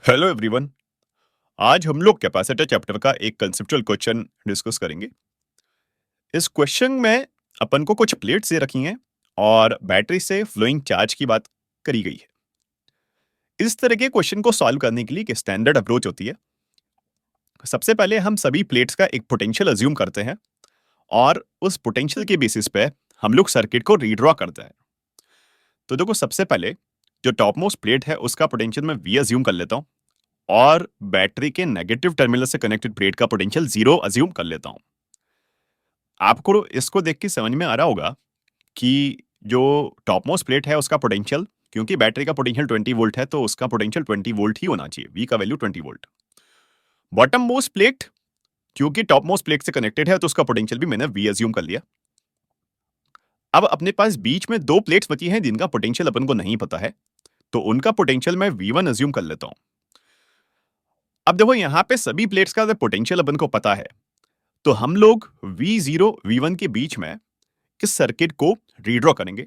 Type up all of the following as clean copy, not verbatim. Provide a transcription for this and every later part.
Hello everyone. आज हम लोग कैपेसिटर चैप्टर का एक कंसेप्चुअल क्वेश्चन डिस्कस करेंगे। इस क्वेश्चन में अपन को कुछ प्लेट्स दे रखी हैं और बैटरी से फ्लोइंग चार्ज की बात करी गई है। इस तरह के क्वेश्चन को सॉल्व करने के लिए एक स्टैंडर्ड अप्रोच होती है। सबसे पहले हम सभी प्लेट्स का एक पोटेंशियल अज्यूम करते हैं और उस पोटेंशियल के बेसिस पे हम लोग सर्किट को रीड्रॉ करते हैं। तो देखो, सबसे पहले जो टॉप मोस्ट प्लेट है उसका पोटेंशियल मैं वी अज्यूम कर लेता हूँ और बैटरी के नेगेटिव टर्मिनल से कनेक्टेड प्लेट का पोटेंशियल जीरो अज्यूम कर लेता हूं। आपको इसको देख के समझ में आ रहा होगा कि जो टॉप मोस्ट प्लेट है उसका पोटेंशियल, क्योंकि बैटरी का पोटेंशियल 20 वोल्ट है तो उसका पोटेंशियल 20 वोल्ट ही होना चाहिए, वी का value 20 volt. Bottom most plate क्योंकि टॉप मोस्ट प्लेट से कनेक्टेड है तो उसका पोटेंशियल भी मैंने वी अज्यूम कर लिया। अब अपने पास बीच में दो प्लेट्स बची हैं जिनका पोटेंशियल अपन को नहीं पता है, तो उनका पोटेंशियल मैं V1 अज्यूम कर लेता हूं। अब देखो, यहां पे सभी प्लेट्स का पोटेंशियल अपन को पता है, तो हम लोग V0 V1 के बीच में किस सर्किट को रीड्रॉ करेंगे।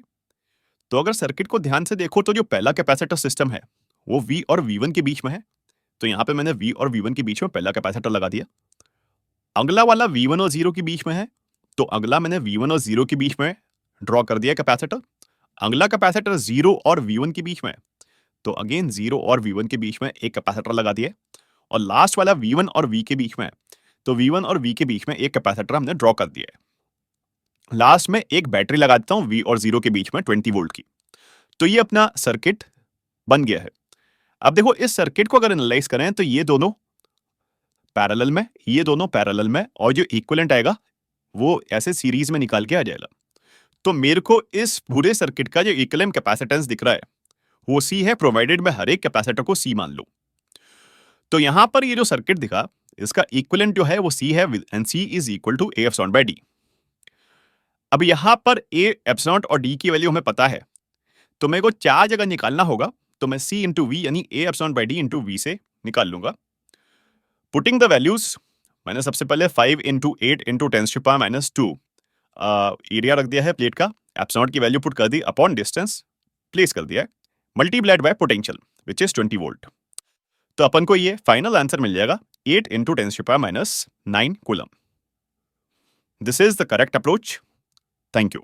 तो अगर सर्किट को ध्यान से देखो तो जो पहला कैपेसिटर सिस्टम है वो V और V1 के बीच में है, तो यहां पे मैंने V और V1 के बीच में पहला कैपेसिटर लगा दिया। अगला वाला V1 और 0 के बीच में है, तो अगला मैंने V1 और 0 के बीच में ड्रॉ कर दिया कैपेसिटर। अगला कैपेसिटर 0 और V1 के बीच में, तो अगेन 0 और V1 के बीच में एक कैपेसिटर लगा दिया। और लास्ट वाला V1 और V के बीच में, तो V1 और V के बीच में एक कैपेसिटर हमने ड्रॉ कर दिया है। लास्ट में एक बैटरी लगा देता हूं V और 0 के बीच में 20 वोल्ट की। तो ये अपना सर्किट बन गया है। अब देखो, इस सर्किट को अगर एनालाइज करें तो ये दोनों पैरेलल में, ये दोनों पैरेलल में, और जो इक्विवेलेंट आएगा वो ऐसे सीरीज में निकाल के आ जाएगा। तो मेरे को इस पूरे सर्किट का जो इक्विवेलेंट कैपेसिटेंस दिख रहा है वो C है, प्रोवाइडेड मैं हर एक कैपेसिटर को C मान लूं। तो यहां पर ये जो सर्किट दिखा, इसका इक्विवेलेंट जो है वो C है, and C is equal to A epsilon bye D। अब यहां पर A एप्सिलॉन और D की वैल्यू हमें पता है, तो मेरे को चार्ज अगर निकालना होगा तो मैं C इंटू वी यानी A epsilon bye D into V से निकाल लूंगा। पुटिंग द वैल्यूज, मैंने सबसे पहले 5 इंटू 8 इंटू 10⁻², एरिया रख दिया है प्लेट का, एप्सिलॉन की वैल्यू पुट कर दी अपॉन डिस्टेंस प्लेस कर दिया है, multiplied by potential which is 20 volt. तो अपन को ये फाइनल आंसर मिल जाएगा 8 into 10⁻⁹ coulomb. This is the correct approach. Thank you.